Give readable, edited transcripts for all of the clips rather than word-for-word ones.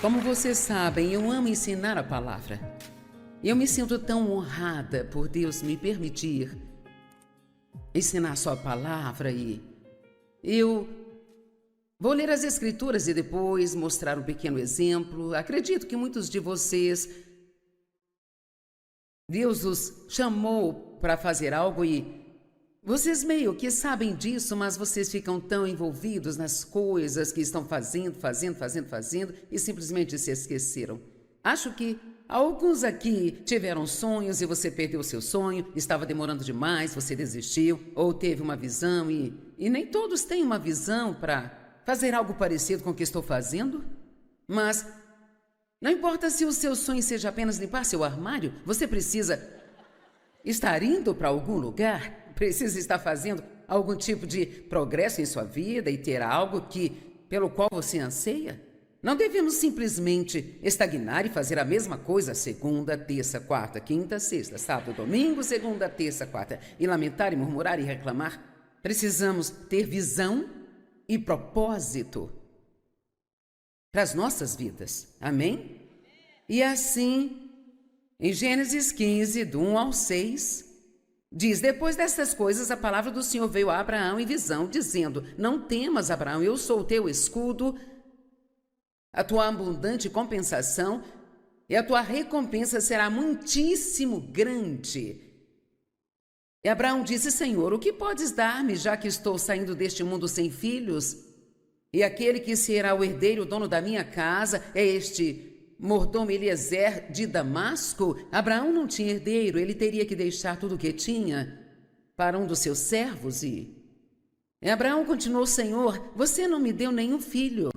Como vocês sabem, eu amo ensinar a palavra. Eu me sinto tão honrada por Deus me permitir ensinar sua palavra e eu vou ler as Escrituras e depois mostrar um pequeno exemplo. Acredito que muitos de vocês, Deus os chamou para fazer algo e vocês meio que sabem disso, mas vocês ficam tão envolvidos nas coisas que estão fazendo e simplesmente se esqueceram. Acho que alguns aqui tiveram sonhos e você perdeu o seu sonho, estava demorando demais, você desistiu ou teve uma visão e nem todos têm uma visão para fazer algo parecido com o que estou fazendo. Mas não importa se o seu sonho seja apenas limpar seu armário, você precisa estar indo para algum lugar. Precisa estar fazendo algum tipo de progresso em sua vida e ter algo pelo qual você anseia? Não devemos simplesmente estagnar e fazer a mesma coisa segunda, terça, quarta, quinta, sexta, sábado, domingo, segunda, terça, quarta, e lamentar e murmurar e reclamar. Precisamos ter visão e propósito para as nossas vidas. Amém? E assim, em Gênesis 15, do 1 ao 6... diz: depois destas coisas, a palavra do Senhor veio a Abraão em visão, dizendo: não temas, Abraão, eu sou o teu escudo, a tua abundante compensação, e a tua recompensa será muitíssimo grande. E Abraão disse: Senhor, o que podes dar-me, já que estou saindo deste mundo sem filhos? E aquele que será o herdeiro, o dono da minha casa, é este mordomo Eliezer de Damasco? Abraão não tinha herdeiro, ele teria que deixar tudo o que tinha para um dos seus servos. E Abraão continuou: Senhor, você não me deu nenhum filho,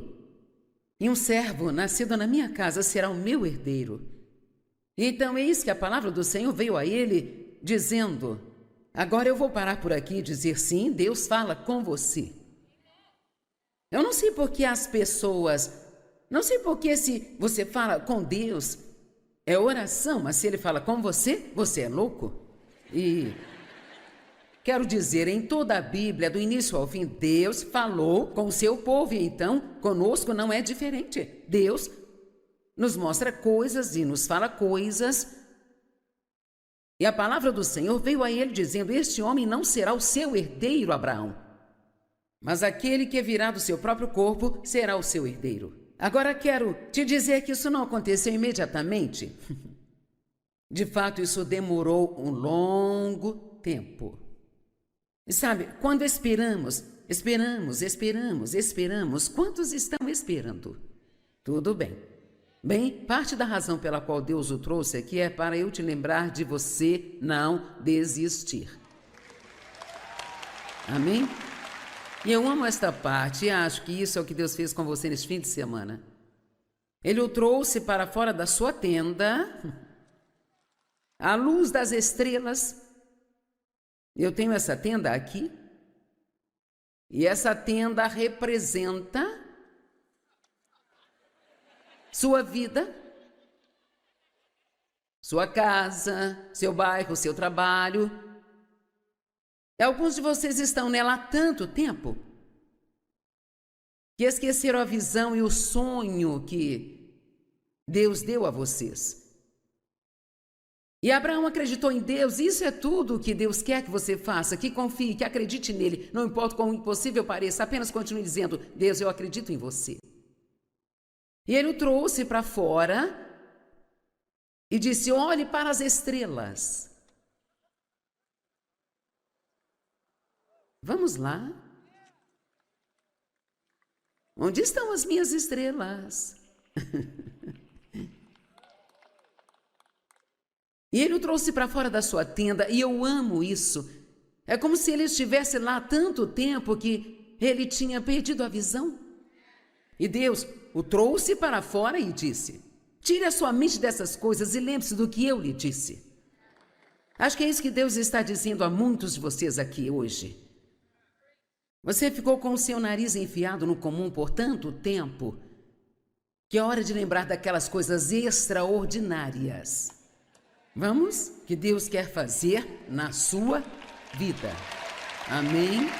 e um servo nascido na minha casa será o meu herdeiro. Então eis que a palavra do Senhor veio a ele, dizendo: agora eu vou parar por aqui e dizer: sim, Deus fala com você. Eu não sei por que as pessoas... Não sei por que se você fala com Deus, é oração, mas se Ele fala com você, você é louco. E quero dizer, em toda a Bíblia, do início ao fim, Deus falou com o seu povo, e então, conosco não é diferente. Deus nos mostra coisas e nos fala coisas. E a palavra do Senhor veio a ele dizendo: este homem não será o seu herdeiro, Abraão, mas aquele que virá do seu próprio corpo será o seu herdeiro. Agora quero te dizer que isso não aconteceu imediatamente. De fato, isso demorou um longo tempo. E sabe, quando esperamos, quantos estão esperando? Tudo bem. Bem, parte da razão pela qual Deus o trouxe aqui é para eu te lembrar de você não desistir. Amém? E eu amo esta parte e acho que isso é o que Deus fez com você neste fim de semana. Ele o trouxe para fora da sua tenda, à luz das estrelas. Eu tenho essa tenda aqui, e essa tenda representa sua vida, sua casa, seu bairro, seu trabalho. Alguns de vocês estão nela há tanto tempo que esqueceram a visão e o sonho que Deus deu a vocês. E Abraão acreditou em Deus. Isso é tudo o que Deus quer que você faça, que confie, que acredite nele. Não importa quão impossível pareça, apenas continue dizendo: Deus, eu acredito em você. E ele o trouxe para fora e disse: olhe para as estrelas. Vamos lá. Onde estão as minhas estrelas? E ele o trouxe para fora da sua tenda, e eu amo isso. É como se ele estivesse lá há tanto tempo que ele tinha perdido a visão. E Deus o trouxe para fora e disse: tire a sua mente dessas coisas e lembre-se do que eu lhe disse. Acho que é isso que Deus está dizendo a muitos de vocês aqui hoje. Você ficou com o seu nariz enfiado no comum por tanto tempo que é hora de lembrar daquelas coisas extraordinárias. Vamos? Que Deus quer fazer na sua vida. Amém?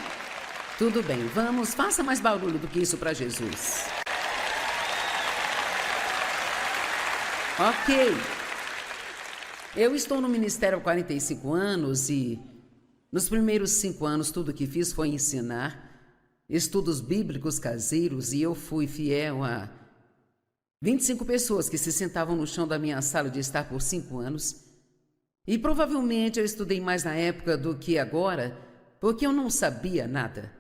Tudo bem, vamos, faça mais barulho do que isso para Jesus. Ok. Eu estou no ministério há 45 anos e nos primeiros 5 anos tudo que fiz foi ensinar estudos bíblicos caseiros e eu fui fiel a 25 pessoas que se sentavam no chão da minha sala de estar por 5 anos. E provavelmente eu estudei mais na época do que agora, porque eu não sabia nada.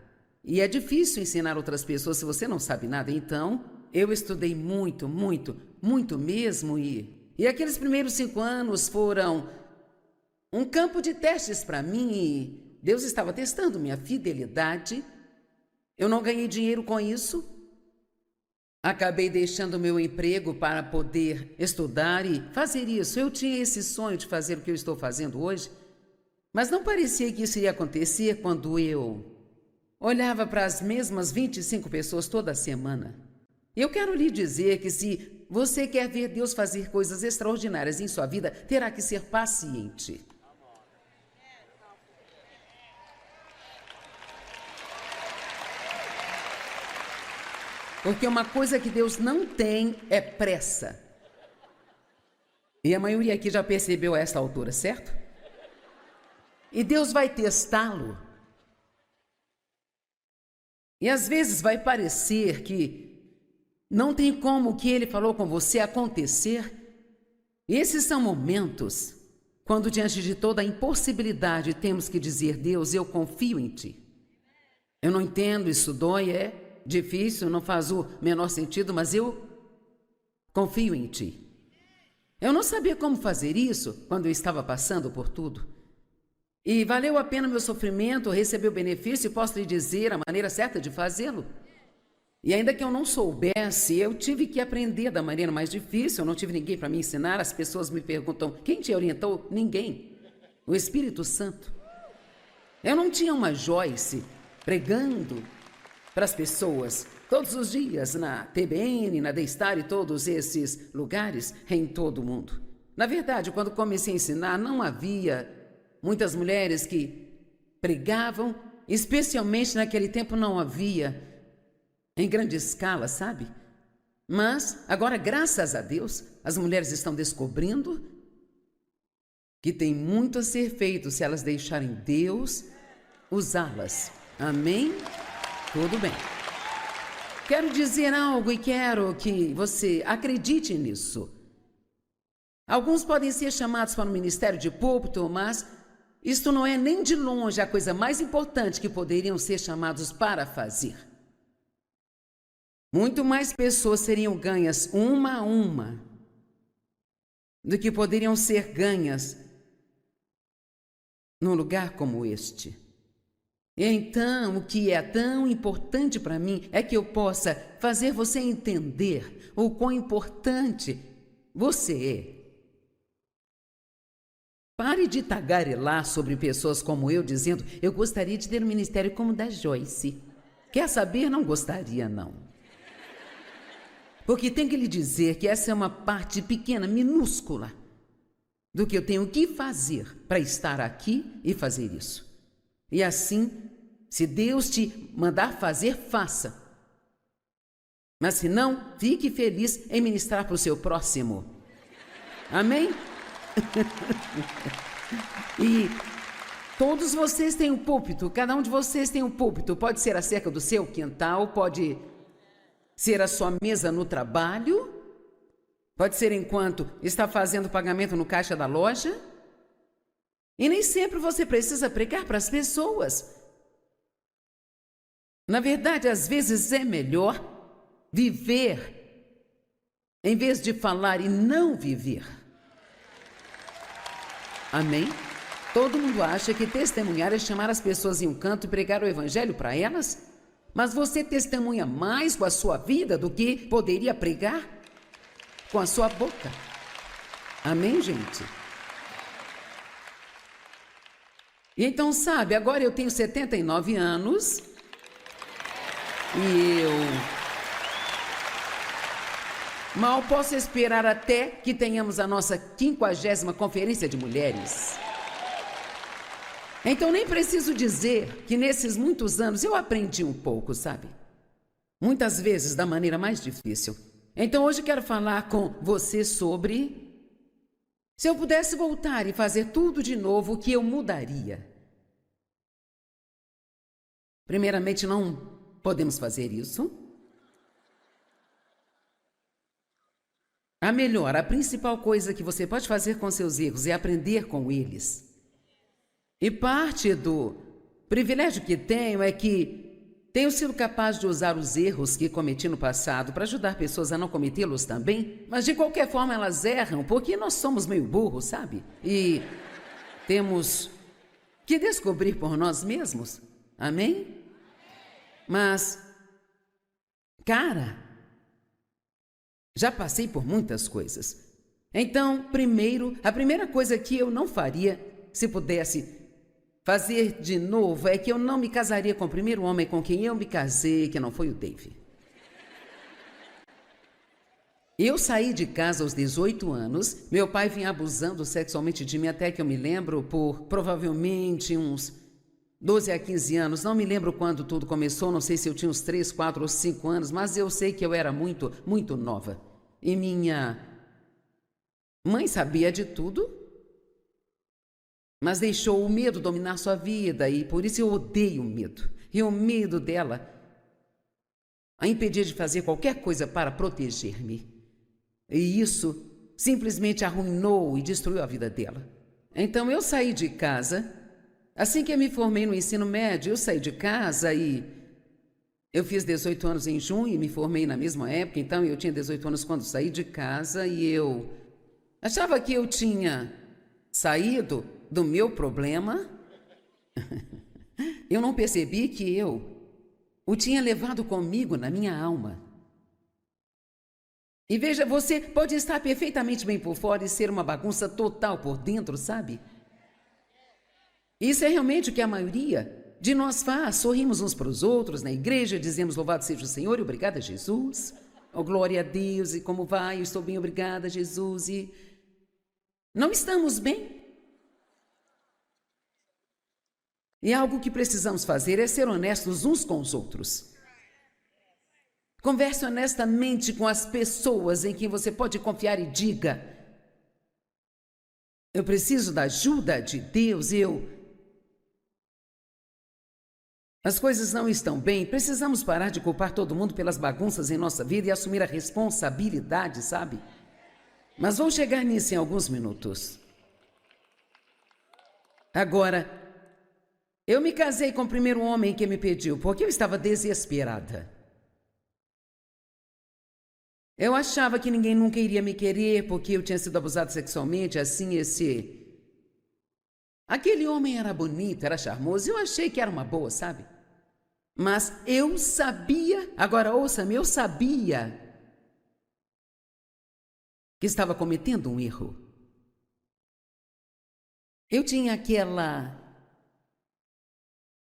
E é difícil ensinar outras pessoas se você não sabe nada. Então, eu estudei muito, muito, muito mesmo. E aqueles primeiros 5 anos foram um campo de testes para mim. E Deus estava testando minha fidelidade. Eu não ganhei dinheiro com isso. Acabei deixando meu emprego para poder estudar e fazer isso. Eu tinha esse sonho de fazer o que eu estou fazendo hoje, mas não parecia que isso iria acontecer quando eu olhava para as mesmas 25 pessoas toda semana. Eu quero lhe dizer que se você quer ver Deus fazer coisas extraordinárias em sua vida, terá que ser paciente. Porque uma coisa que Deus não tem é pressa. E a maioria aqui já percebeu a esta altura, certo? E Deus vai testá-lo. E às vezes vai parecer que não tem como o que Ele falou com você acontecer. E esses são momentos quando, diante de toda a impossibilidade, temos que dizer: Deus, eu confio em Ti. Eu não entendo, isso dói, é difícil, não faz o menor sentido, mas eu confio em Ti. Eu não sabia como fazer isso quando eu estava passando por tudo. E valeu a pena meu sofrimento, receber o benefício, e posso lhe dizer a maneira certa de fazê-lo. E ainda que eu não soubesse, eu tive que aprender da maneira mais difícil, eu não tive ninguém para me ensinar. As pessoas me perguntam: quem te orientou? Ninguém. O Espírito Santo. Eu não tinha uma Joyce pregando para as pessoas todos os dias na TBN, na D-Star e todos esses lugares em todo o mundo. Na verdade, quando comecei a ensinar, não havia muitas mulheres que pregavam, especialmente naquele tempo não havia em grande escala, sabe? Mas agora, graças a Deus, as mulheres estão descobrindo que tem muito a ser feito se elas deixarem Deus usá-las. Amém? Tudo bem. Quero dizer algo e quero que você acredite nisso. Alguns podem ser chamados para o ministério de púlpito, mas isto não é nem de longe a coisa mais importante que poderiam ser chamados para fazer. Muito mais pessoas seriam ganhas uma a uma do que poderiam ser ganhas num lugar como este. Então, o que é tão importante para mim é que eu possa fazer você entender o quão importante você é. Pare de tagarelar sobre pessoas como eu, dizendo: eu gostaria de ter um ministério como o da Joyce. Quer saber? Não gostaria, não. Porque tenho que lhe dizer que essa é uma parte pequena, minúscula, do que eu tenho que fazer para estar aqui e fazer isso. E assim, se Deus te mandar fazer, faça. Mas se não, fique feliz em ministrar para o seu próximo. Amém? E todos vocês têm um púlpito, cada um de vocês tem um púlpito. Pode ser acerca do seu quintal, pode ser a sua mesa no trabalho, pode ser enquanto está fazendo pagamento no caixa da loja. E nem sempre você precisa pregar para as pessoas. Na verdade, às vezes é melhor viver em vez de falar e não viver. Amém? Todo mundo acha que testemunhar é chamar as pessoas em um canto e pregar o evangelho para elas? Mas você testemunha mais com a sua vida do que poderia pregar com a sua boca. Amém, gente? E então, sabe, agora eu tenho 79 anos e eu mal posso esperar até que tenhamos a nossa 50ª Conferência de Mulheres. Então nem preciso dizer que nesses muitos anos eu aprendi um pouco, sabe? Muitas vezes da maneira mais difícil. Então hoje quero falar com você sobre se eu pudesse voltar e fazer tudo de novo, o que eu mudaria? Primeiramente, não podemos fazer isso. A principal coisa que você pode fazer com seus erros é aprender com eles. E parte do privilégio que tenho é que tenho sido capaz de usar os erros que cometi no passado para ajudar pessoas a não cometê-los também, mas de qualquer forma elas erram, porque nós somos meio burros, sabe? E temos que descobrir por nós mesmos. Amém? Mas, cara, já passei por muitas coisas. Então, a primeira coisa que eu não faria, se pudesse fazer de novo, é que eu não me casaria com o primeiro homem com quem eu me casei, que não foi o Dave. Eu saí de casa aos 18 anos, meu pai vinha abusando sexualmente de mim até que eu me lembro por provavelmente uns 12 a 15 anos, não me lembro quando tudo começou, não sei se eu tinha uns 3, 4 ou 5 anos, mas eu sei que eu era muito, muito nova. E minha mãe sabia de tudo, mas deixou o medo dominar sua vida e por isso eu odeio o medo. E o medo dela a impedir de fazer qualquer coisa para proteger-me. E isso simplesmente arruinou e destruiu a vida dela. Então eu saí de casa, assim que eu me formei no ensino médio, eu saí de casa e eu fiz 18 anos em junho e me formei na mesma época, então eu tinha 18 anos quando saí de casa e eu achava que eu tinha saído do meu problema. Eu não percebi que eu o tinha levado comigo na minha alma. E veja, você pode estar perfeitamente bem por fora e ser uma bagunça total por dentro, sabe? Isso é realmente o que a maioria de nós faz. Sorrimos uns para os outros na igreja, dizemos louvado seja o Senhor e obrigada Jesus. Oh, glória a Deus, e como vai? Eu estou bem, obrigada Jesus. E não estamos bem. E algo que precisamos fazer é ser honestos uns com os outros. Converse honestamente com as pessoas em quem você pode confiar e diga: eu preciso da ajuda de Deus, as coisas não estão bem, precisamos parar de culpar todo mundo pelas bagunças em nossa vida e assumir a responsabilidade, sabe? Mas vou chegar nisso em alguns minutos. Agora, eu me casei com o primeiro homem que me pediu, porque eu estava desesperada. Eu achava que ninguém nunca iria me querer, porque eu tinha sido abusada sexualmente, assim, aquele homem era bonito, era charmoso, eu achei que era uma boa, sabe? Mas eu sabia, agora ouça-me, eu sabia que estava cometendo um erro. Eu tinha aquela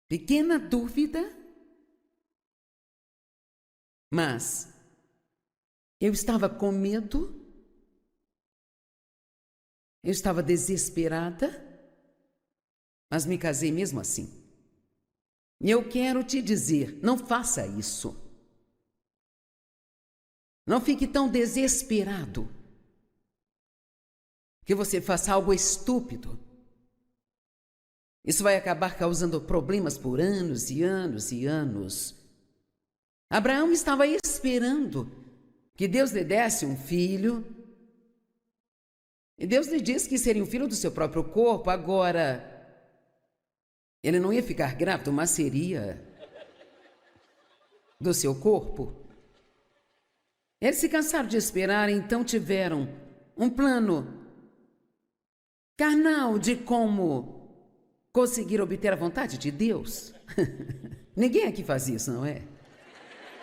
pequena dúvida, mas eu estava com medo, eu estava desesperada, mas me casei mesmo assim. E eu quero te dizer, não faça isso. Não fique tão desesperado que você faça algo estúpido. Isso vai acabar causando problemas por anos e anos e anos. Abraão estava esperando que Deus lhe desse um filho. E Deus lhe disse que seria um filho do seu próprio corpo. Agora, ele não ia ficar grávido, mas seria do seu corpo. Eles se cansaram de esperar, então tiveram um plano carnal de como conseguir obter a vontade de Deus. Ninguém aqui faz isso, não é?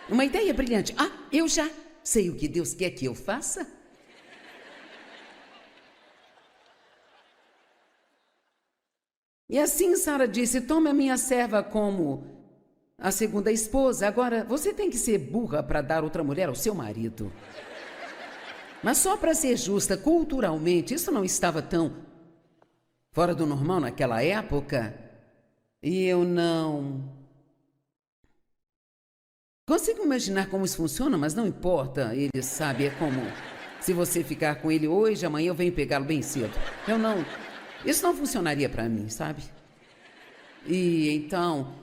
Uma ideia brilhante. Ah, eu já sei o que Deus quer que eu faça. E assim Sara disse: tome a minha serva como a segunda esposa. Agora, você tem que ser burra para dar outra mulher ao seu marido. Mas só para ser justa, culturalmente, isso não estava tão fora do normal naquela época. E eu não consigo imaginar como isso funciona, mas não importa, ele sabe, é como se você ficar com ele hoje, amanhã eu venho pegá-lo bem cedo. Isso não funcionaria para mim, sabe? E então,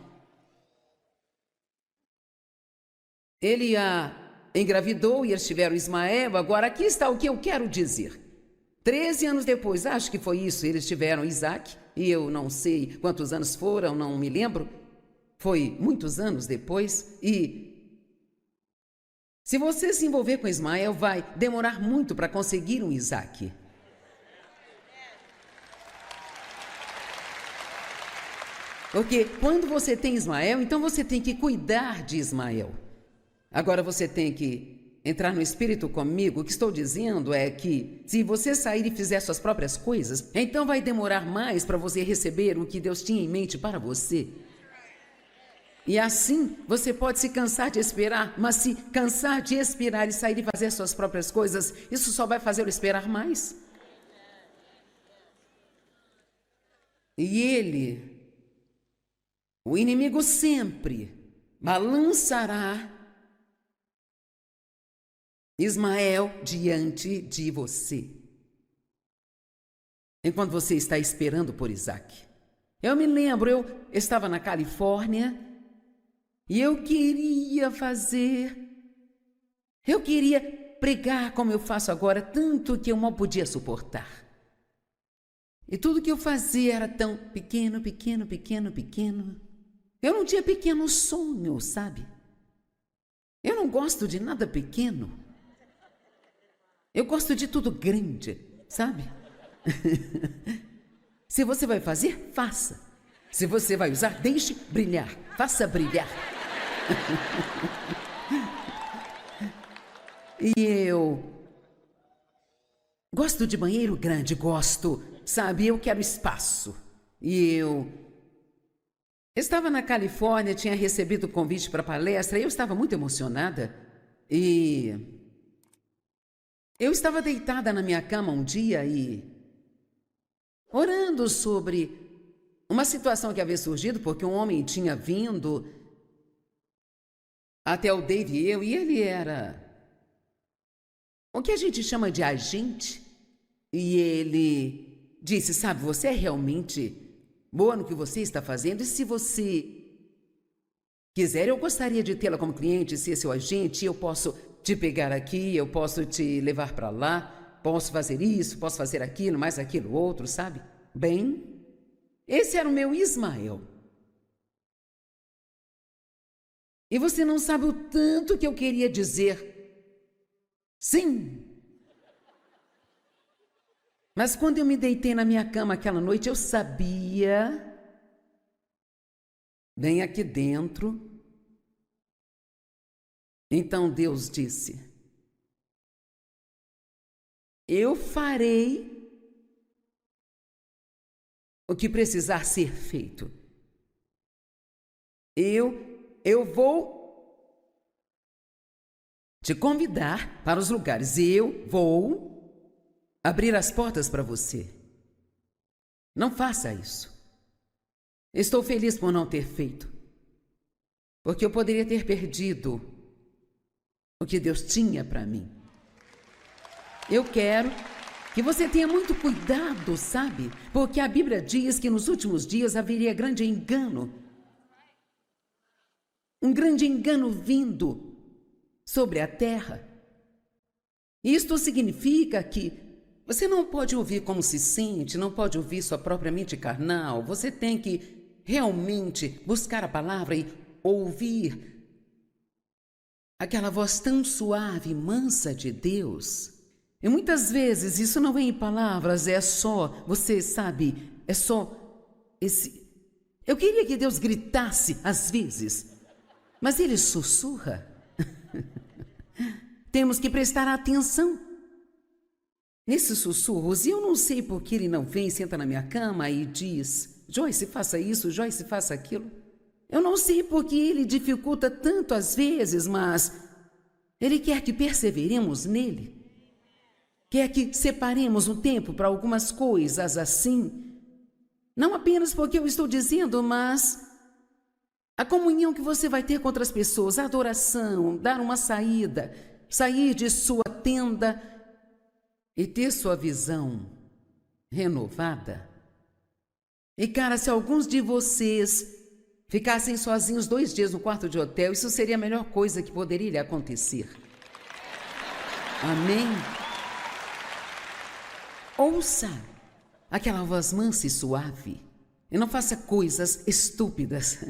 ele a engravidou e eles tiveram Ismael. Agora, aqui está o que eu quero dizer. 13 anos depois, acho que foi isso, eles tiveram Isaac, e eu não sei quantos anos foram, não me lembro. Foi muitos anos depois, e se você se envolver com Ismael, vai demorar muito para conseguir um Isaac. Porque quando você tem Ismael, então você tem que cuidar de Ismael. Agora você tem que entrar no espírito comigo. O que estou dizendo é que se você sair e fizer suas próprias coisas, então vai demorar mais para você receber o que Deus tinha em mente para você. E assim, você pode se cansar de esperar, mas se cansar de esperar e sair e fazer suas próprias coisas, isso só vai fazê-lo esperar mais. E o inimigo sempre balançará Ismael diante de você, enquanto você está esperando por Isaac. Eu me lembro, eu estava na Califórnia, e eu queria pregar como eu faço agora, tanto que eu mal podia suportar. E tudo que eu fazia era tão pequeno. Eu não tinha pequenos sonhos, sabe? Eu não gosto de nada pequeno. Eu gosto de tudo grande, sabe? Se você vai fazer, faça. Se você vai usar, deixe brilhar. Faça brilhar. E eu gosto de banheiro grande, gosto, sabe? Eu quero espaço. E eu estava na Califórnia, tinha recebido o convite para palestra, e eu estava muito emocionada. E eu estava deitada na minha cama um dia e orando sobre uma situação que havia surgido, porque um homem tinha vindo até o Dave e eu, e ele era o que a gente chama de agente. E ele disse, sabe, você é realmente boa no que você está fazendo, e se você quiser, eu gostaria de tê-la como cliente, ser seu agente, eu posso te pegar aqui, eu posso te levar para lá, posso fazer isso, posso fazer aquilo, mais aquilo outro, sabe? Bem, esse era o meu Ismael. E você não sabe o tanto que eu queria dizer sim. Mas quando eu me deitei na minha cama aquela noite, eu sabia, bem aqui dentro. Então Deus disse, eu farei o que precisar ser feito. Eu vou te convidar para os lugares. Eu vou abrir as portas para você. Não faça isso. Estou feliz por não ter feito, porque eu poderia ter perdido o que Deus tinha para mim. Eu quero que você tenha muito cuidado, sabe? Porque a Bíblia diz que nos últimos dias haveria grande engano. Um grande engano vindo sobre a terra. Isto significa que você não pode ouvir como se sente, não pode ouvir sua própria mente carnal. Você tem que realmente buscar a palavra e ouvir aquela voz tão suave e mansa de Deus. E muitas vezes isso não vem em palavras, é só, você sabe, é só esse... Eu queria que Deus gritasse às vezes, mas Ele sussurra. Temos que prestar atenção nesses sussurros. E eu não sei por que Ele não vem, senta na minha cama e diz, Joyce, faça isso, Joyce, faça aquilo. Eu não sei por que Ele dificulta tanto às vezes, mas Ele quer que perseveremos nele. Quer que separemos um tempo para algumas coisas assim. Não apenas porque eu estou dizendo, mas A comunhão que você vai ter com outras pessoas, a adoração, dar uma saída, sair de sua tenda e ter sua visão renovada. E cara, se alguns de vocês ficassem sozinhos 2 dias no quarto de hotel, isso seria a melhor coisa que poderia lhe acontecer. Amém? Ouça aquela voz mansa e suave e não faça coisas estúpidas.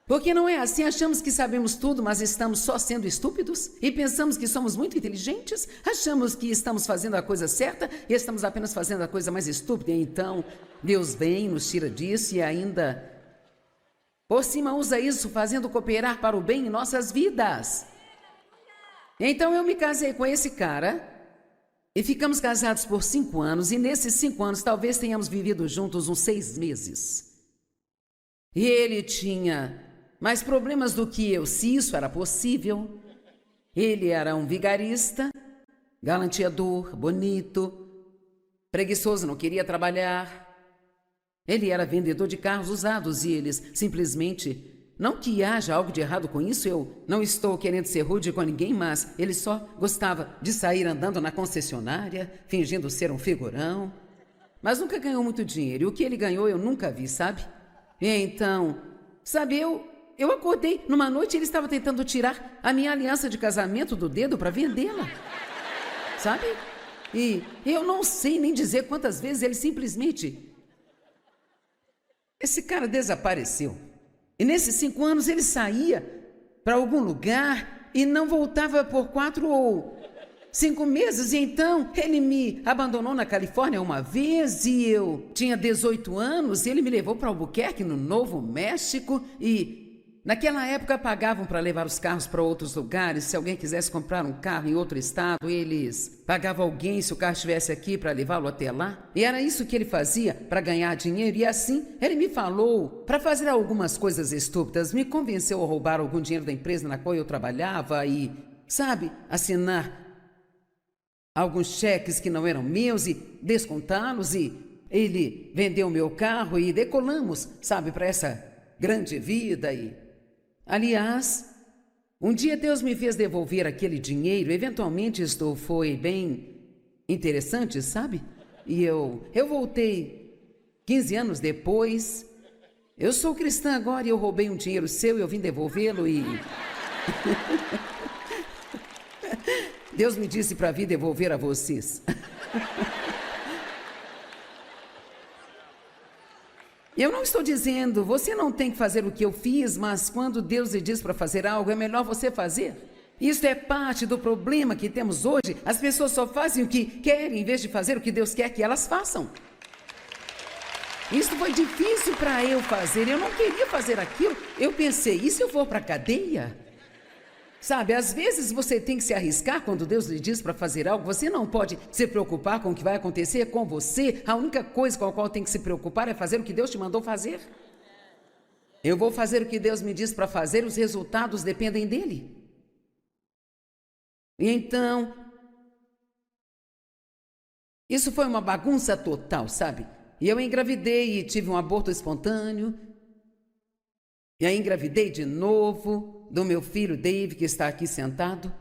Porque não é assim, achamos que sabemos tudo, mas estamos só sendo estúpidos e pensamos que somos muito inteligentes, achamos que estamos fazendo a coisa certa e estamos apenas fazendo a coisa mais estúpida. E então, Deus vem, nos tira disso e ainda, por cima, usa isso fazendo cooperar para o bem em nossas vidas. Então eu me casei com esse cara e ficamos casados por 5 anos e nesses 5 anos talvez tenhamos vivido juntos uns 6 meses. E ele tinha mais problemas do que eu, se isso era possível. Ele era um vigarista, galanteador, bonito, preguiçoso, não queria trabalhar. Ele era vendedor de carros usados e eles simplesmente... Não que haja algo de errado com isso, eu não estou querendo ser rude com ninguém, mas ele só gostava de sair andando na concessionária, fingindo ser um figurão. Mas nunca ganhou muito dinheiro, e o que ele ganhou eu nunca vi, sabe? E então, sabe, eu acordei numa noite e ele estava tentando tirar a minha aliança de casamento do dedo para vendê-la, sabe? E eu não sei nem dizer quantas vezes ele simplesmente... Esse cara desapareceu. E nesses 5 anos ele saía para algum lugar e não voltava por 4 ou 5 meses. E então ele me abandonou na Califórnia uma vez e eu tinha 18 anos e ele me levou para Albuquerque, no Novo México. E naquela época pagavam para levar os carros para outros lugares. Se alguém quisesse comprar um carro em outro estado, eles pagavam alguém se o carro estivesse aqui para levá-lo até lá. E era isso que ele fazia para ganhar dinheiro. E assim, ele me falou para fazer algumas coisas estúpidas. Me convenceu a roubar algum dinheiro da empresa na qual eu trabalhava e, sabe, assinar alguns cheques que não eram meus e descontá-los. E ele vendeu meu carro e decolamos, sabe, para essa grande vida. E aliás, um dia Deus me fez devolver aquele dinheiro. Eventualmente isto foi bem interessante, sabe? E eu voltei 15 anos depois. Eu sou cristã agora e eu roubei um dinheiro seu e eu vim devolvê-lo e... Deus me disse para vir devolver a vocês. Eu não estou dizendo, você não tem que fazer o que eu fiz, mas quando Deus lhe diz para fazer algo, é melhor você fazer. Isso é parte do problema que temos hoje. As pessoas só fazem o que querem, em vez de fazer o que Deus quer que elas façam. Isso foi difícil para eu fazer, eu não queria fazer aquilo. Eu pensei, e se eu for para a cadeia? Sabe, às vezes você tem que se arriscar quando Deus lhe diz para fazer algo. Você não pode se preocupar com o que vai acontecer com você. A única coisa com a qual tem que se preocupar é fazer o que Deus te mandou fazer. Eu vou fazer o que Deus me diz para fazer, os resultados dependem dele. E então, isso foi uma bagunça total, sabe? E eu engravidei e tive um aborto espontâneo. E aí engravidei de novo do meu filho Dave, que está aqui sentado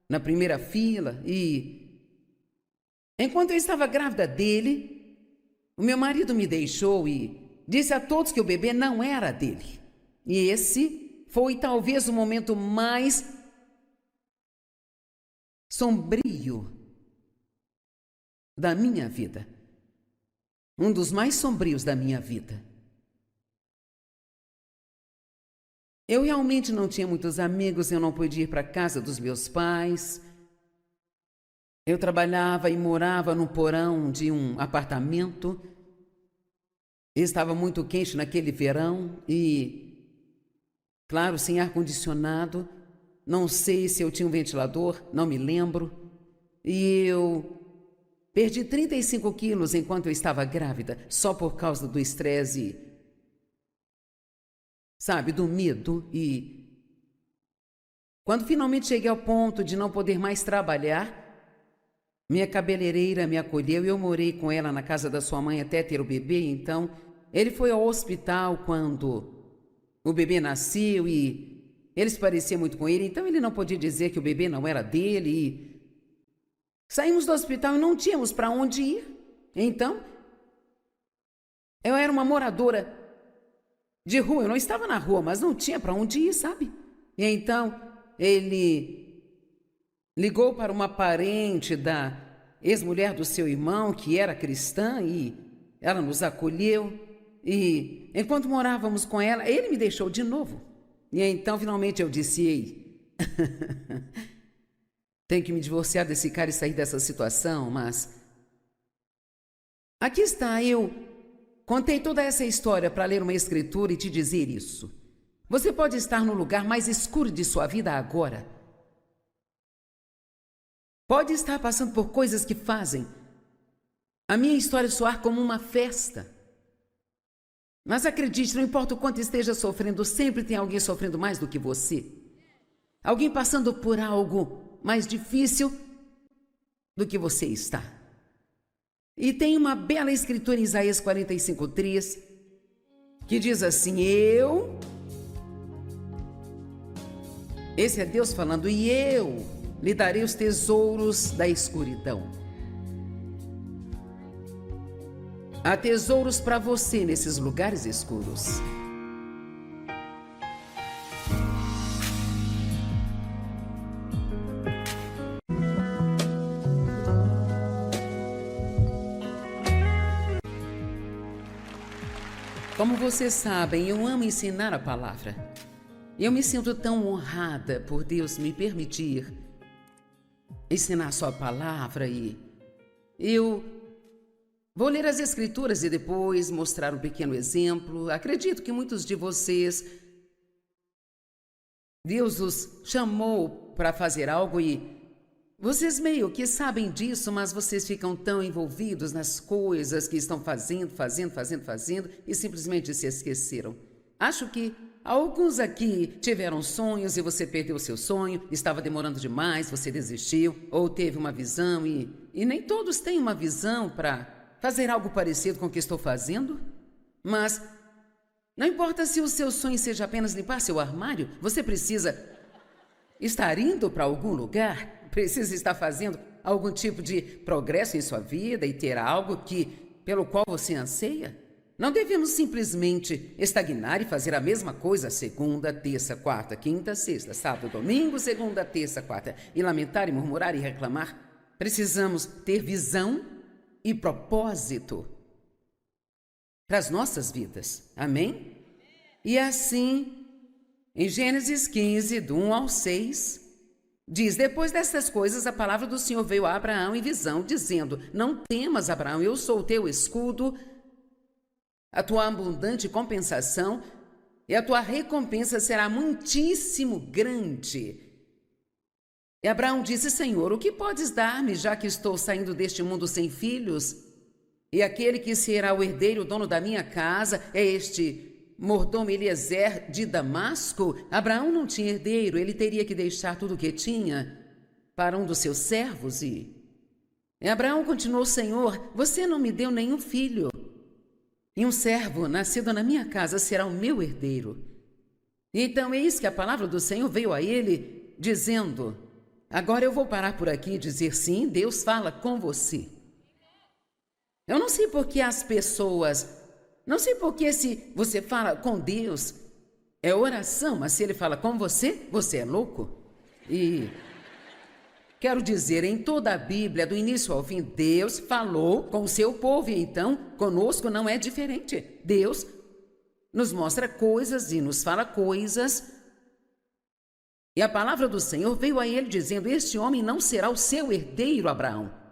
na primeira fila. E enquanto eu estava grávida dele, o meu marido me deixou e disse a todos que o bebê não era dele. E esse foi talvez o momento mais sombrio da minha vida. Um dos mais sombrios da minha vida. Eu realmente não tinha muitos amigos, eu não podia ir para a casa dos meus pais. Eu trabalhava e morava no porão de um apartamento. Estava muito quente naquele verão e, claro, sem ar-condicionado. Não sei se eu tinha um ventilador, não me lembro. E eu perdi 35 quilos enquanto eu estava grávida, só por causa do estresse, sabe, do medo. E quando finalmente cheguei ao ponto de não poder mais trabalhar, minha cabeleireira me acolheu e eu morei com ela na casa da sua mãe até ter o bebê. Então, ele foi ao hospital quando o bebê nasceu e ele se parecia muito com ele, então ele não podia dizer que o bebê não era dele. E saímos do hospital e não tínhamos para onde ir. Então, eu era uma moradora de rua, eu não estava na rua, mas não tinha para onde ir, sabe? E então ele ligou para uma parente da ex-mulher do seu irmão, que era cristã, e ela nos acolheu. E enquanto morávamos com ela, ele me deixou de novo. E então finalmente eu disse: ei, tenho que me divorciar desse cara e sair dessa situação, mas aqui está, eu contei toda essa história para ler uma escritura e te dizer isso. Você pode estar no lugar mais escuro de sua vida agora. Pode estar passando por coisas que fazem a minha história soar como uma festa. Mas acredite, não importa o quanto esteja sofrendo, sempre tem alguém sofrendo mais do que você. Alguém passando por algo mais difícil do que você está. E tem uma bela escritura em Isaías 45:3 que diz assim: esse é Deus falando, e eu lhe darei os tesouros da escuridão. Há tesouros para você nesses lugares escuros. Como vocês sabem, eu amo ensinar a palavra. Eu me sinto tão honrada por Deus me permitir ensinar sua palavra, e eu vou ler as escrituras e depois mostrar um pequeno exemplo. Acredito que muitos de vocês, Deus os chamou para fazer algo e vocês meio que sabem disso, mas vocês ficam tão envolvidos nas coisas que estão fazendo e simplesmente se esqueceram. Acho que alguns aqui tiveram sonhos e você perdeu o seu sonho, estava demorando demais, você desistiu, ou teve uma visão e nem todos têm uma visão para fazer algo parecido com o que estou fazendo. Mas não importa se o seu sonho seja apenas limpar seu armário, você precisa estar indo para algum lugar, precisa estar fazendo algum tipo de progresso em sua vida e ter algo pelo qual você anseia. Não devemos simplesmente estagnar e fazer a mesma coisa segunda, terça, quarta, quinta, sexta, sábado, domingo, segunda, terça, quarta, e lamentar e murmurar e reclamar. Precisamos ter visão e propósito para as nossas vidas. Amém? E assim, em Gênesis 15, do 1 ao 6, diz: depois dessas coisas, a palavra do Senhor veio a Abraão em visão, dizendo: não temas, Abraão, eu sou o teu escudo, a tua abundante compensação, e a tua recompensa será muitíssimo grande. E Abraão disse: Senhor, o que podes dar-me, já que estou saindo deste mundo sem filhos? E aquele que será o herdeiro, o dono da minha casa, é este mordomo Eliezer de Damasco? Abraão não tinha herdeiro, ele teria que deixar tudo o que tinha para um dos seus servos. E Abraão continuou: Senhor, você não me deu nenhum filho, e um servo nascido na minha casa será o meu herdeiro. Então eis que a palavra do Senhor veio a ele, dizendo: agora eu vou parar por aqui e dizer: sim, Deus fala com você. Eu não sei por que as pessoas, não sei por que se você fala com Deus é oração, mas se ele fala com você, você é louco. E quero dizer, em toda a Bíblia, do início ao fim, Deus falou com o seu povo, e então conosco não é diferente. Deus nos mostra coisas e nos fala coisas. E a palavra do Senhor veio a ele dizendo: este homem não será o seu herdeiro, Abraão,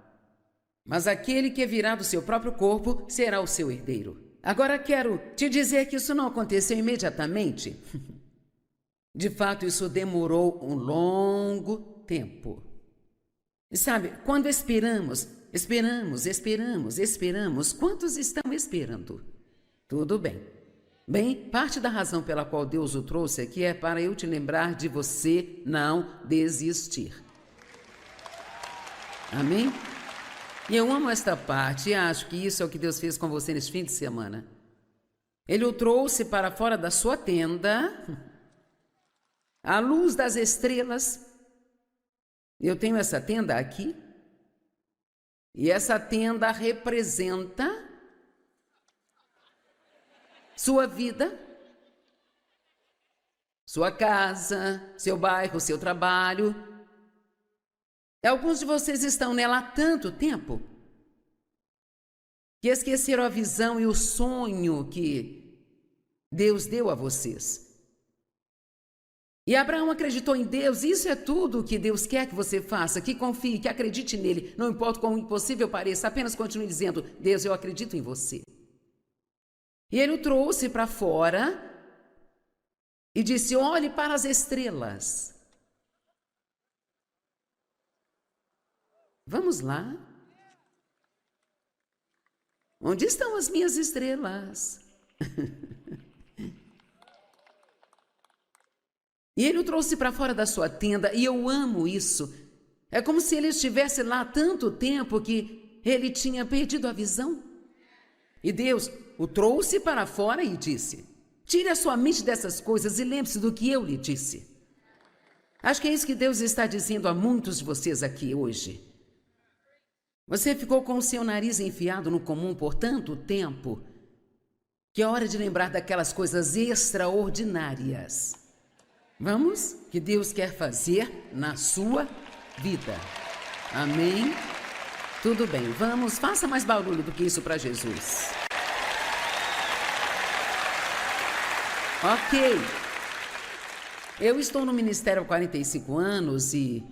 mas aquele que virá do seu próprio corpo será o seu herdeiro. Agora quero te dizer que isso não aconteceu imediatamente. De fato, isso demorou um longo tempo. E sabe, quando esperamos, quantos estão esperando? Tudo bem. Bem, parte da razão pela qual Deus o trouxe aqui é para eu te lembrar de você não desistir. Amém? E eu amo esta parte e acho que isso é o que Deus fez com você neste fim de semana. Ele o trouxe para fora da sua tenda, à luz das estrelas. Eu tenho essa tenda aqui, e essa tenda representa sua vida, sua casa, seu bairro, seu trabalho. Alguns de vocês estão nela há tanto tempo que esqueceram a visão e o sonho que Deus deu a vocês. E Abraão acreditou em Deus. Isso é tudo o que Deus quer que você faça, que confie, que acredite nele. Não importa quão impossível pareça, apenas continue dizendo: Deus, eu acredito em você. E ele o trouxe para fora e disse: olhe para as estrelas. Vamos lá. Onde estão as minhas estrelas? E ele o trouxe para fora da sua tenda, e eu amo isso. É como se ele estivesse lá há tanto tempo que ele tinha perdido a visão. E Deus o trouxe para fora e disse: tire a sua mente dessas coisas e lembre-se do que eu lhe disse. Acho que é isso que Deus está dizendo a muitos de vocês aqui hoje. Você ficou com o seu nariz enfiado no comum por tanto tempo que é hora de lembrar daquelas coisas extraordinárias. Vamos? Que Deus quer fazer na sua vida. Amém? Tudo bem, vamos, faça mais barulho do que isso para Jesus. Ok. Eu estou no ministério há 45 anos e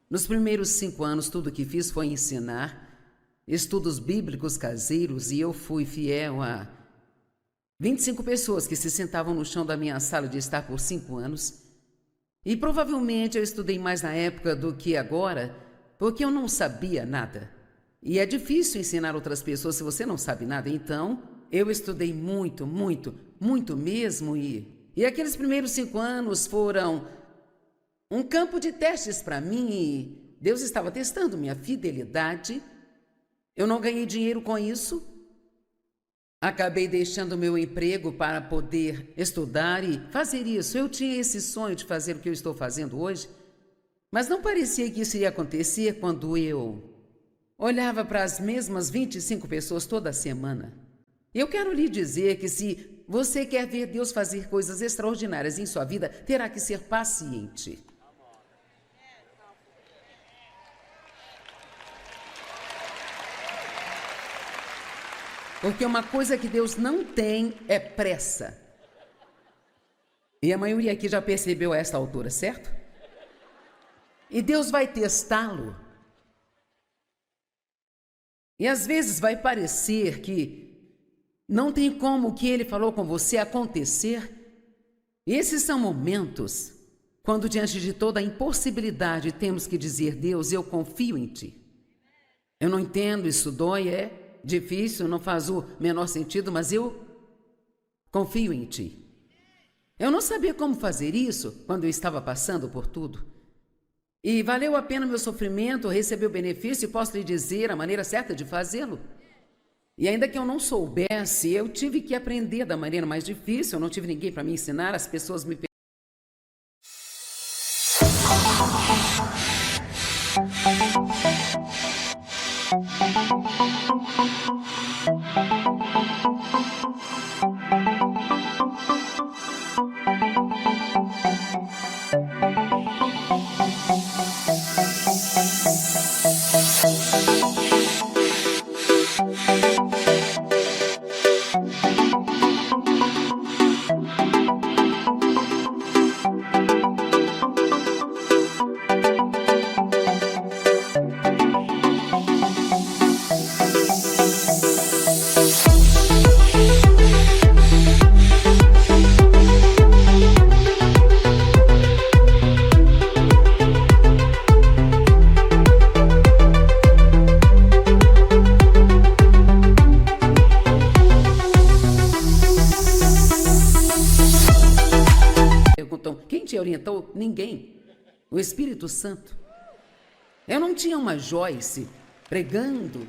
nos primeiros 5 anos tudo que fiz foi ensinar estudos bíblicos caseiros, e eu fui fiel a 25 pessoas que se sentavam no chão da minha sala de estar por 5 anos. E provavelmente eu estudei mais na época do que agora, porque eu não sabia nada. E é difícil ensinar outras pessoas se você não sabe nada. Então, eu estudei muito, muito, muito mesmo. E aqueles primeiros 5 anos foram um campo de testes para mim. E Deus estava testando minha fidelidade. Eu não ganhei dinheiro com isso. Acabei deixando meu emprego para poder estudar e fazer isso. Eu tinha esse sonho de fazer o que eu estou fazendo hoje, mas não parecia que isso iria acontecer quando eu olhava para as mesmas 25 pessoas toda semana. Eu quero lhe dizer que se você quer ver Deus fazer coisas extraordinárias em sua vida, terá que ser paciente. Porque uma coisa que Deus não tem é pressa. E a maioria aqui já percebeu a esta altura, certo? E Deus vai testá-lo. E às vezes vai parecer que não tem como o que Ele falou com você acontecer. E esses são momentos quando, diante de toda a impossibilidade, temos que dizer: Deus, eu confio em Ti. Eu não entendo, isso dói, é difícil, não faz o menor sentido, mas eu confio em Ti. Eu não sabia como fazer isso quando eu estava passando por tudo. E valeu a pena meu sofrimento, receber o benefício, e posso lhe dizer a maneira certa de fazê-lo. E ainda que eu não soubesse, eu tive que aprender da maneira mais difícil, eu não tive ninguém para me ensinar, as pessoas me Quem te orientou? Ninguém. O Espírito Santo. Eu não tinha uma Joyce pregando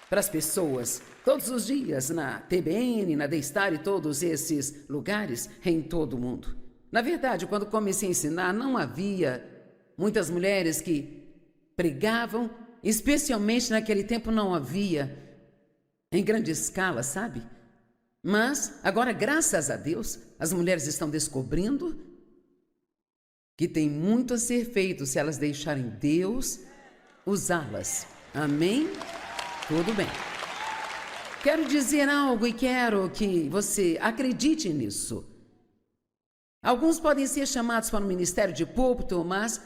para as pessoas, todos os dias na TBN, na D-Star e todos esses lugares em todo o mundo. Na verdade, quando comecei a ensinar, não havia muitas mulheres que pregavam, especialmente naquele tempo não havia em grande escala, sabe? Mas agora, graças a Deus, as mulheres estão descobrindo que tem muito a ser feito se elas deixarem Deus usá-las. Amém? Tudo bem. Quero dizer algo e quero que você acredite nisso. Alguns podem ser chamados para o ministério de púlpito, mas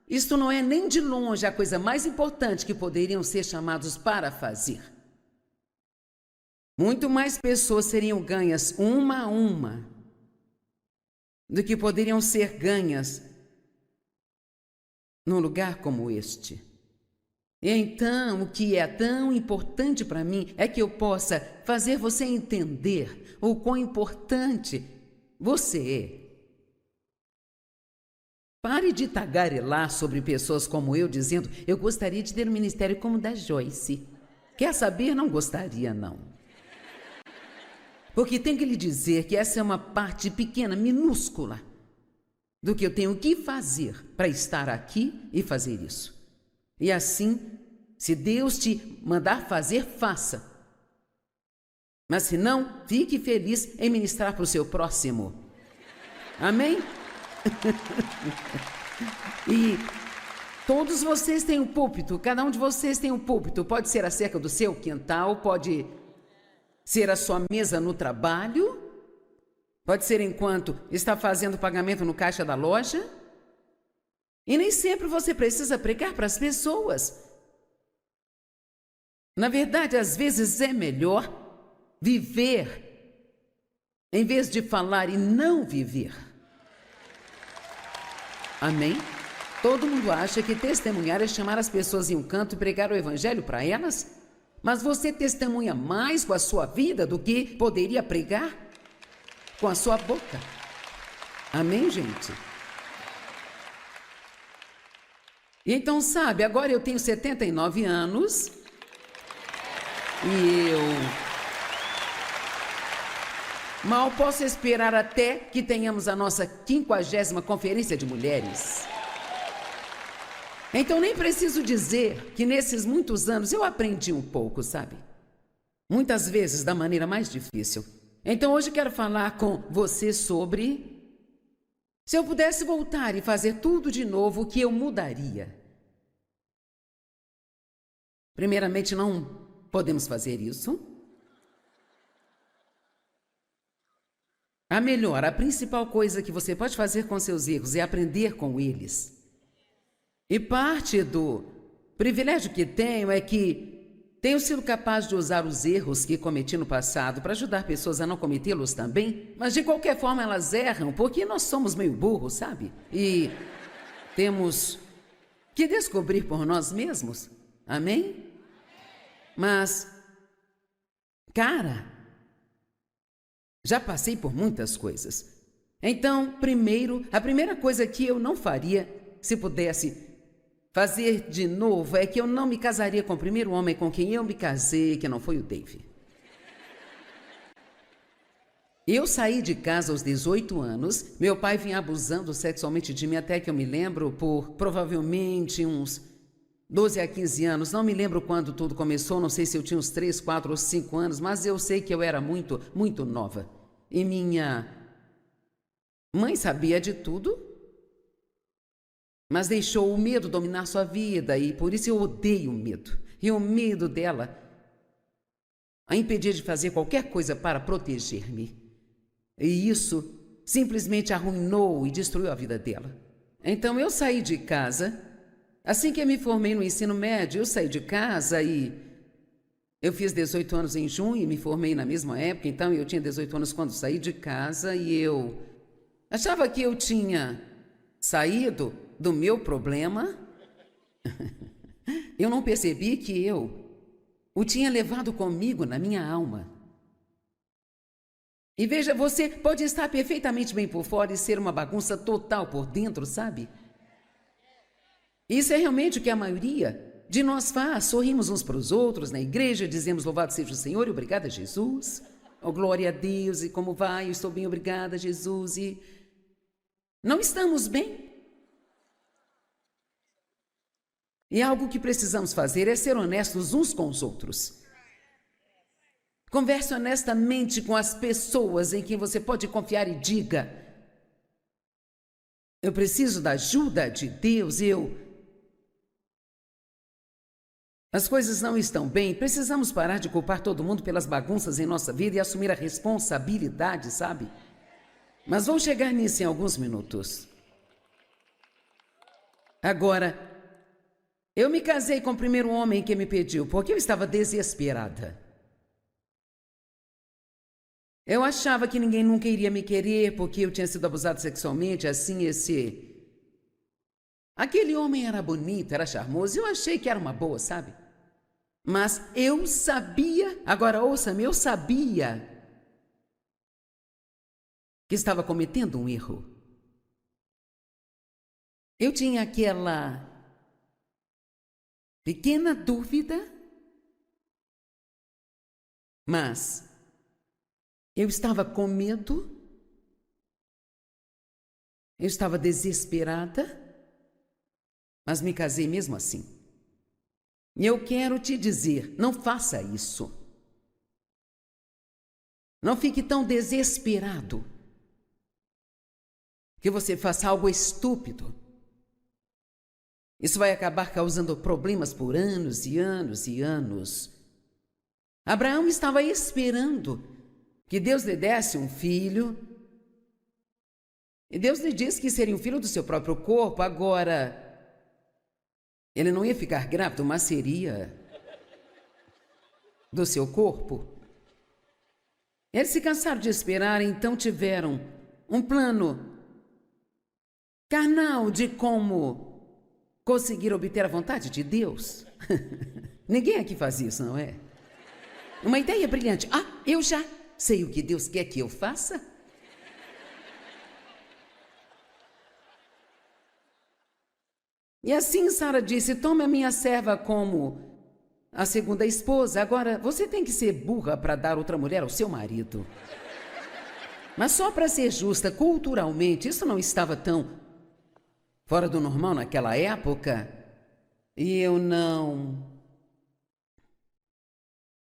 isto não é nem de longe a coisa mais importante que poderiam ser chamados para fazer. Muito mais pessoas seriam ganhas uma a uma do que poderiam ser ganhas num lugar como este. E então, o que é tão importante para mim é que eu possa fazer você entender o quão importante você é. Pare de tagarelar sobre pessoas como eu, dizendo, eu gostaria de ter um ministério como o da Joyce. Quer saber? Não gostaria, não. Porque tenho que lhe dizer que essa é uma parte pequena, minúscula, do que eu tenho que fazer para estar aqui e fazer isso. E assim, se Deus te mandar fazer, faça. Mas se não, fique feliz em ministrar para o seu próximo. Amém? E todos vocês têm um púlpito, cada um de vocês tem um púlpito. Pode ser acerca do seu quintal, pode ser a sua mesa no trabalho, pode ser enquanto está fazendo pagamento no caixa da loja. E nem sempre você precisa pregar para as pessoas. Na verdade, às vezes é melhor viver em vez de falar e não viver. Amém? Todo mundo acha que testemunhar é chamar as pessoas em um canto e pregar o evangelho para elas? Mas você testemunha mais com a sua vida do que poderia pregar com a sua boca. Amém, gente? E então, sabe, agora eu tenho 79 anos e eu mal posso esperar até que tenhamos a nossa 50ª conferência de mulheres. Então nem preciso dizer que nesses muitos anos eu aprendi um pouco, sabe? Muitas vezes da maneira mais difícil. Então hoje quero falar com você sobre... Se eu pudesse voltar e fazer tudo de novo, o que eu mudaria? Primeiramente, não podemos fazer isso. A principal coisa que você pode fazer com seus erros é aprender com eles. E parte do privilégio que tenho é que tenho sido capaz de usar os erros que cometi no passado para ajudar pessoas a não cometê-los também, mas de qualquer forma elas erram, porque nós somos meio burros, sabe? E temos que descobrir por nós mesmos. Amém? Mas, cara, já passei por muitas coisas. Então, a primeira coisa que eu não faria, se pudesse fazer de novo, é que eu não me casaria com o primeiro homem com quem eu me casei, que não foi o Dave. Eu saí de casa aos 18 anos, meu pai vinha abusando sexualmente de mim até que eu me lembro por provavelmente uns 12 a 15 anos, não me lembro quando tudo começou, não sei se eu tinha uns 3, 4 ou 5 anos, mas eu sei que eu era muito, muito nova. E minha mãe sabia de tudo, mas deixou o medo dominar sua vida e por isso eu odeio o medo. E o medo dela a impedir de fazer qualquer coisa para proteger-me. E isso simplesmente arruinou e destruiu a vida dela. Então eu saí de casa, assim que eu me formei no ensino médio, eu saí de casa e eu fiz 18 anos em junho e me formei na mesma época, então eu tinha 18 anos quando saí de casa e eu achava que eu tinha saído do meu problema. Eu não percebi que eu o tinha levado comigo na minha alma. E veja, você pode estar perfeitamente bem por fora e ser uma bagunça total por dentro, sabe? Isso é realmente o que a maioria de nós faz. Sorrimos uns para os outros na igreja, dizemos louvado seja o Senhor e obrigada, Jesus. Oh, glória a Deus, e como vai? Eu estou bem, obrigada, Jesus. E não estamos bem. E algo que precisamos fazer é ser honestos uns com os outros. Converse honestamente com as pessoas em quem você pode confiar e diga: eu preciso da ajuda de Deus, as coisas não estão bem, precisamos parar de culpar todo mundo pelas bagunças em nossa vida e assumir a responsabilidade, sabe? Mas vou chegar nisso em alguns minutos. Agora, eu me casei com o primeiro homem que me pediu, porque eu estava desesperada. Eu achava que ninguém nunca iria me querer, porque eu tinha sido abusada sexualmente, assim, Aquele homem era bonito, era charmoso, eu achei que era uma boa, sabe? Mas eu sabia, agora ouça-me, eu sabia que estava cometendo um erro. Eu tinha aquela pequena dúvida, mas eu estava com medo, eu estava desesperada, mas me casei mesmo assim. E eu quero te dizer, não faça isso. Não fique tão desesperado que você faça algo estúpido. Isso vai acabar causando problemas por anos e anos e anos. Abraão estava esperando que Deus lhe desse um filho. E Deus lhe disse que seria um filho do seu próprio corpo. Agora, ele não ia ficar grávido, mas seria do seu corpo. Eles se cansaram de esperar, então tiveram um plano carnal de como conseguir obter a vontade de Deus. Ninguém aqui faz isso, não é? Uma ideia brilhante. Ah, eu já sei o que Deus quer que eu faça. E assim Sara disse: tome a minha serva como a segunda esposa. Agora, você tem que ser burra para dar outra mulher ao seu marido. Mas só para ser justa, culturalmente, isso não estava tão fora do normal naquela época. E eu não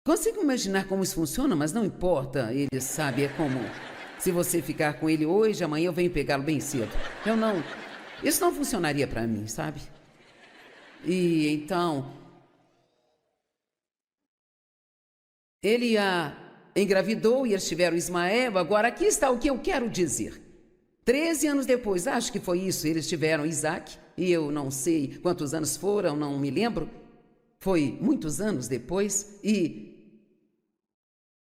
consigo imaginar como isso funciona, mas não importa. Ele sabe, é como se você ficar com ele hoje, amanhã eu venho pegá-lo bem cedo. Isso não funcionaria para mim, sabe? E então, ele a engravidou e eles tiveram Ismael. Agora, aqui está o que eu quero dizer. 13 anos depois, acho que foi isso, eles tiveram Isaac, e eu não sei quantos anos foram, não me lembro. Foi muitos anos depois, e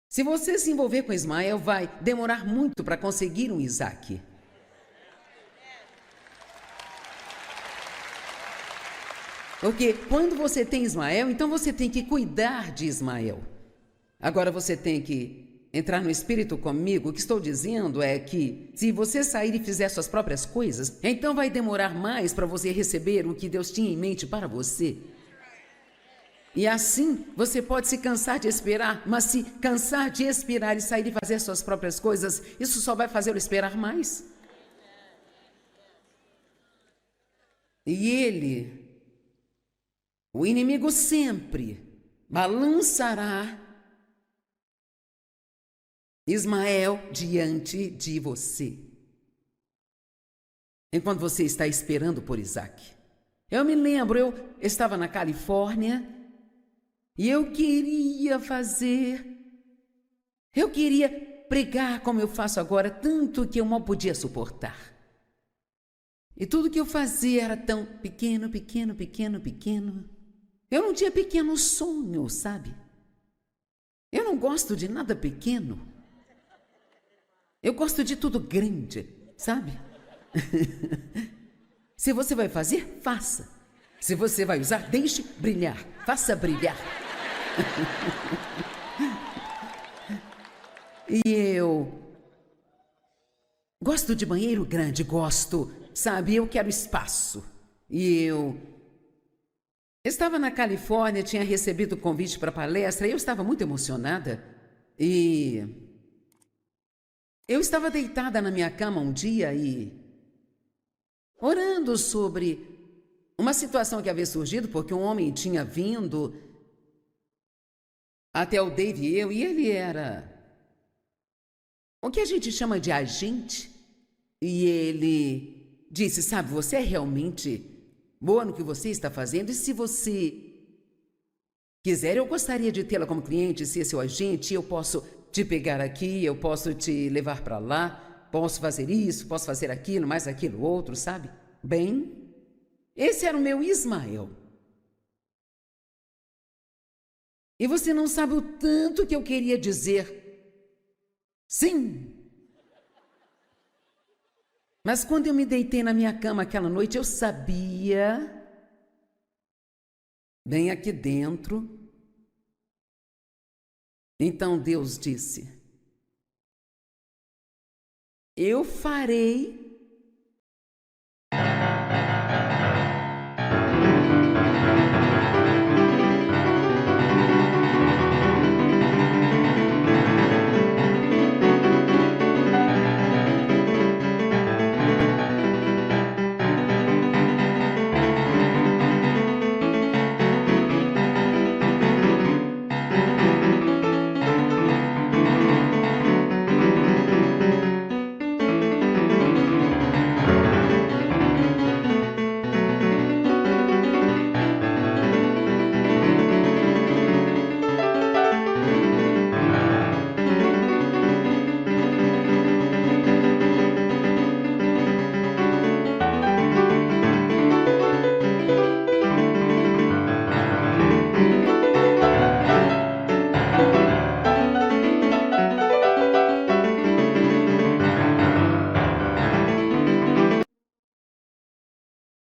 se você se envolver com Ismael, vai demorar muito para conseguir um Isaac. Porque quando você tem Ismael, então você tem que cuidar de Ismael. Agora você tem que entrar no espírito comigo. O que estou dizendo é que se você sair e fizer suas próprias coisas, então vai demorar mais para você receber o que Deus tinha em mente para você. E assim você pode se cansar de esperar, mas se cansar de esperar e sair e fazer suas próprias coisas, isso só vai fazê-lo esperar mais. E o inimigo sempre balançará Ismael diante de você, enquanto você está esperando por Isaac. Eu me lembro, eu estava na Califórnia e eu queria pregar como eu faço agora, tanto que eu mal podia suportar. E tudo que eu fazia era tão pequeno. Eu não tinha pequenos sonhos, sabe? Eu não gosto de nada pequeno. Eu gosto de tudo grande, sabe? Se você vai fazer, faça. Se você vai usar, deixe brilhar. Faça brilhar. E eu gosto de banheiro grande, gosto, sabe? Eu quero espaço. E eu Estava na Califórnia, tinha recebido o convite para palestra, e eu estava muito emocionada. E eu estava deitada na minha cama um dia e orando sobre uma situação que havia surgido, porque um homem tinha vindo até o Dave e eu, e ele era o que a gente chama de agente. E ele disse, sabe, você é realmente boa no que você está fazendo, e se você quiser, eu gostaria de tê-la como cliente, ser seu agente, eu posso te pegar aqui, eu posso te levar para lá, posso fazer isso, posso fazer aquilo, mais aquilo outro, sabe? Bem, esse era o meu Ismael. E você não sabe o tanto que eu queria dizer sim. Mas quando eu me deitei na minha cama aquela noite, eu sabia, bem aqui dentro. Então Deus disse, eu farei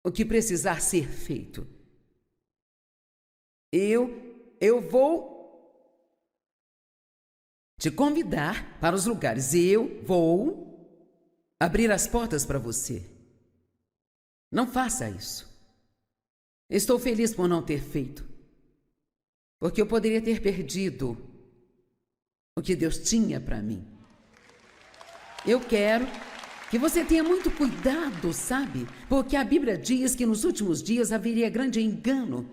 o que precisar ser feito. Eu vou te convidar para os lugares. Eu vou abrir as portas para você. Não faça isso. Estou feliz por não ter feito, porque eu poderia ter perdido o que Deus tinha para mim. Eu quero que você tenha muito cuidado, sabe? Porque a Bíblia diz que nos últimos dias haveria grande engano.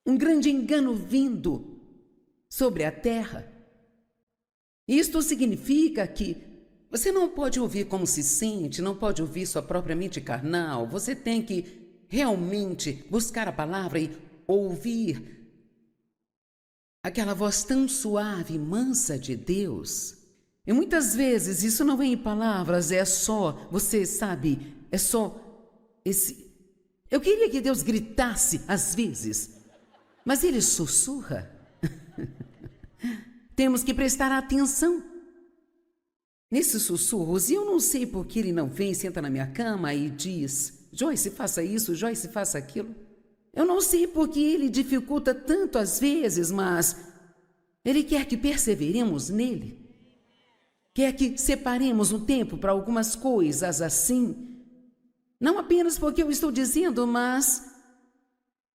Um grande engano vindo sobre a terra. Isto significa que você não pode ouvir como se sente, não pode ouvir sua própria mente carnal. Você tem que realmente buscar a palavra e ouvir aquela voz tão suave e mansa de Deus. E muitas vezes isso não vem em palavras, é só, você sabe, é só esse... Eu queria que Deus gritasse às vezes, mas Ele sussurra. Temos que prestar atenção nesses sussurros. E eu não sei por que Ele não vem, senta na minha cama e diz, Joyce, faça isso, Joyce, faça aquilo. Eu não sei por que Ele dificulta tanto às vezes, mas Ele quer que perseveremos nele. Quer que separemos um tempo para algumas coisas assim. Não apenas porque eu estou dizendo, mas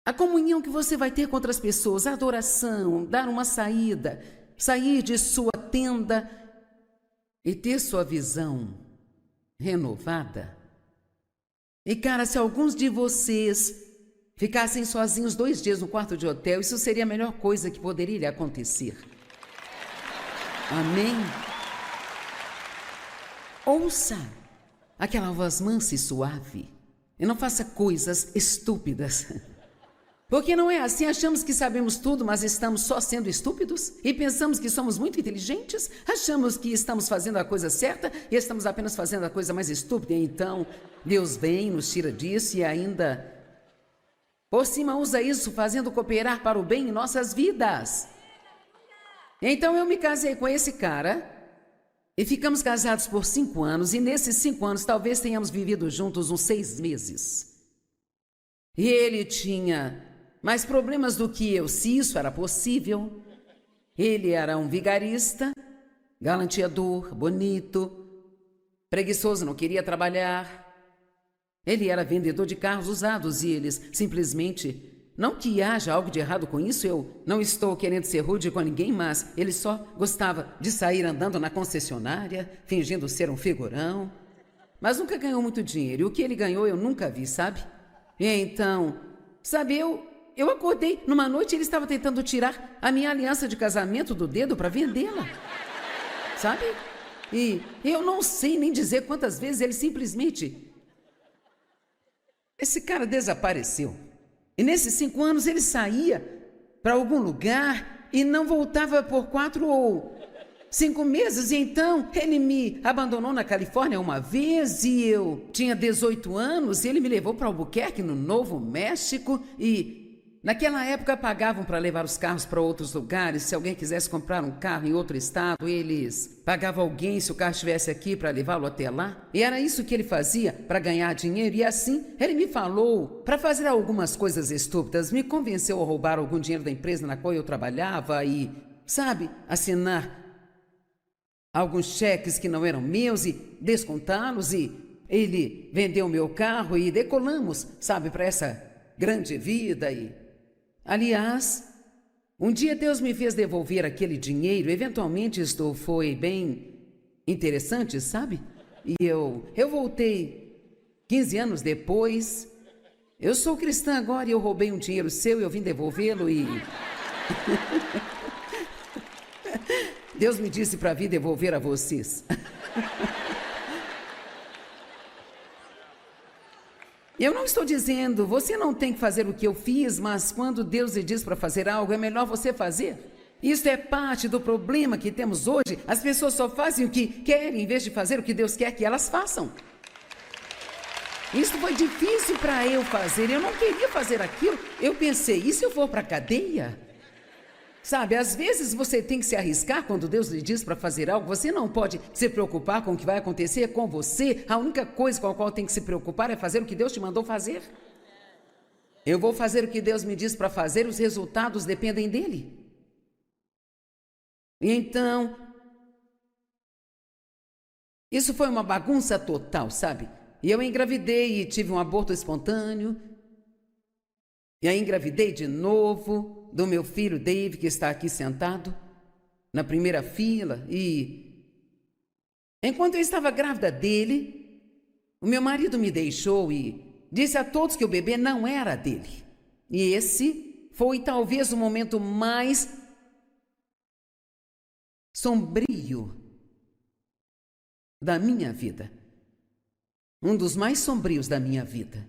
a comunhão que você vai ter com outras pessoas, a adoração, dar uma saída, sair de sua tenda e ter sua visão renovada. E cara, se alguns de vocês ficassem sozinhos 2 dias no quarto de hotel, isso seria a melhor coisa que poderia lhe acontecer. Amém? Ouça aquela voz mansa e suave e não faça coisas estúpidas. Porque não é assim, achamos que sabemos tudo, mas estamos só sendo estúpidos e pensamos que somos muito inteligentes, achamos que estamos fazendo a coisa certa e estamos apenas fazendo a coisa mais estúpida. E então Deus vem, nos tira disso e ainda por cima usa isso fazendo cooperar para o bem em nossas vidas. Então eu me casei com esse cara e ficamos casados por 5 anos, e nesses 5 anos talvez tenhamos vivido juntos uns 6 meses. E ele tinha mais problemas do que eu, se isso era possível. Ele era um vigarista, galanteador, bonito, preguiçoso, não queria trabalhar. Ele era vendedor de carros usados e eles simplesmente... Não que haja algo de errado com isso, eu não estou querendo ser rude com ninguém, mas ele só gostava de sair andando na concessionária, fingindo ser um figurão. Mas nunca ganhou muito dinheiro, e o que ele ganhou eu nunca vi, sabe? E então, sabe, eu acordei numa noite e ele estava tentando tirar a minha aliança de casamento do dedo para vendê-la, sabe? E eu não sei nem dizer quantas vezes ele simplesmente... Esse cara desapareceu. E nesses 5 anos ele saía para algum lugar e não voltava por 4 ou 5 meses. E então ele me abandonou na Califórnia uma vez e eu tinha 18 anos. E ele me levou para Albuquerque, no Novo México. E naquela época pagavam para levar os carros para outros lugares. Se alguém quisesse comprar um carro em outro estado, eles pagavam alguém se o carro estivesse aqui para levá-lo até lá. E era isso que ele fazia para ganhar dinheiro. E assim ele me falou para fazer algumas coisas estúpidas. Me convenceu a roubar algum dinheiro da empresa na qual eu trabalhava e, sabe, assinar alguns cheques que não eram meus e descontá-los. E ele vendeu o meu carro e decolamos, sabe, para essa grande vida. E aliás, um dia Deus me fez devolver aquele dinheiro. Eventualmente isto foi bem interessante, sabe? E eu voltei 15 anos depois. Eu sou cristã agora e eu roubei um dinheiro seu e eu vim devolvê-lo e... Deus me disse para vir devolver a vocês. Eu não estou dizendo, você não tem que fazer o que eu fiz, mas quando Deus lhe diz para fazer algo, é melhor você fazer. Isso é parte do problema que temos hoje. As pessoas só fazem o que querem, em vez de fazer o que Deus quer que elas façam. Isso foi difícil para eu fazer, eu não queria fazer aquilo. Eu pensei, e se eu for para a cadeia? Sabe, às vezes você tem que se arriscar quando Deus lhe diz para fazer algo. Você não pode se preocupar com o que vai acontecer com você. A única coisa com a qual tem que se preocupar é fazer o que Deus te mandou fazer. Eu vou fazer o que Deus me diz para fazer, os resultados dependem dele. E então, isso foi uma bagunça total, sabe? E eu engravidei e tive um aborto espontâneo. E aí engravidei de novo do meu filho Dave, que está aqui sentado na primeira fila. E enquanto eu estava grávida dele, o meu marido me deixou e disse a todos que o bebê não era dele. E esse foi talvez o momento mais sombrio da minha vida. Um dos mais sombrios da minha vida.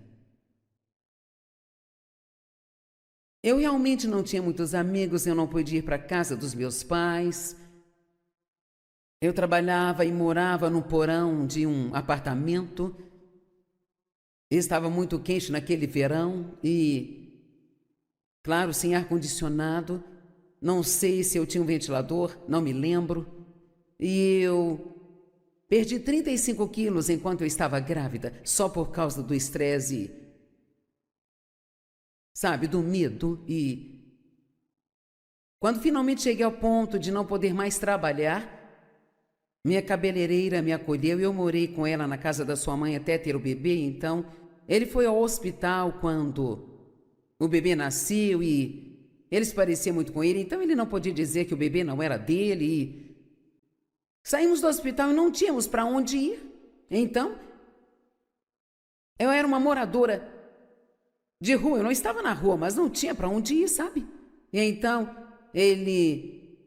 Eu realmente não tinha muitos amigos, eu não podia ir para a casa dos meus pais. Eu trabalhava e morava no porão de um apartamento. Estava muito quente naquele verão e, claro, sem ar-condicionado. Não sei se eu tinha um ventilador, não me lembro. E eu perdi 35 quilos enquanto eu estava grávida, só por causa do estresse, sabe, do medo. E quando finalmente cheguei ao ponto de não poder mais trabalhar, minha cabeleireira me acolheu e eu morei com ela na casa da sua mãe até ter o bebê. Então, ele foi ao hospital quando o bebê nasceu e ele se parecia muito com ele, então ele não podia dizer que o bebê não era dele. E saímos do hospital e não tínhamos para onde ir. Então, eu era uma moradora de rua, eu não estava na rua, mas não tinha para onde ir, sabe? E então, ele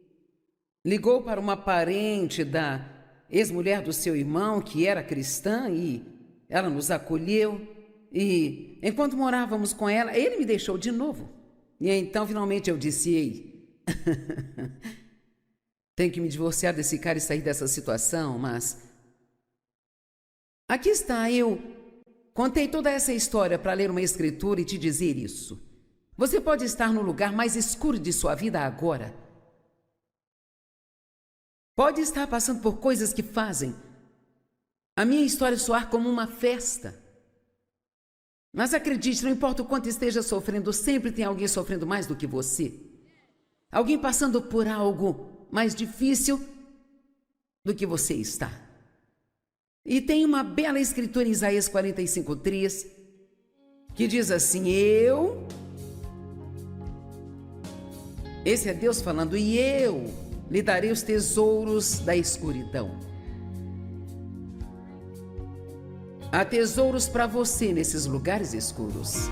ligou para uma parente da ex-mulher do seu irmão, que era cristã, e ela nos acolheu. E enquanto morávamos com ela, ele me deixou de novo. E então, finalmente, eu disse, ei, tenho que me divorciar desse cara e sair dessa situação, mas aqui está, eu contei toda essa história para ler uma escritura e te dizer isso. Você pode estar no lugar mais escuro de sua vida agora. Pode estar passando por coisas que fazem a minha história soar como uma festa. Mas acredite, não importa o quanto esteja sofrendo, sempre tem alguém sofrendo mais do que você. Alguém passando por algo mais difícil do que você está. E tem uma bela escritura em Isaías 45:3, que diz assim: esse é Deus falando, e eu lhe darei os tesouros da escuridão. Há tesouros para você nesses lugares escuros.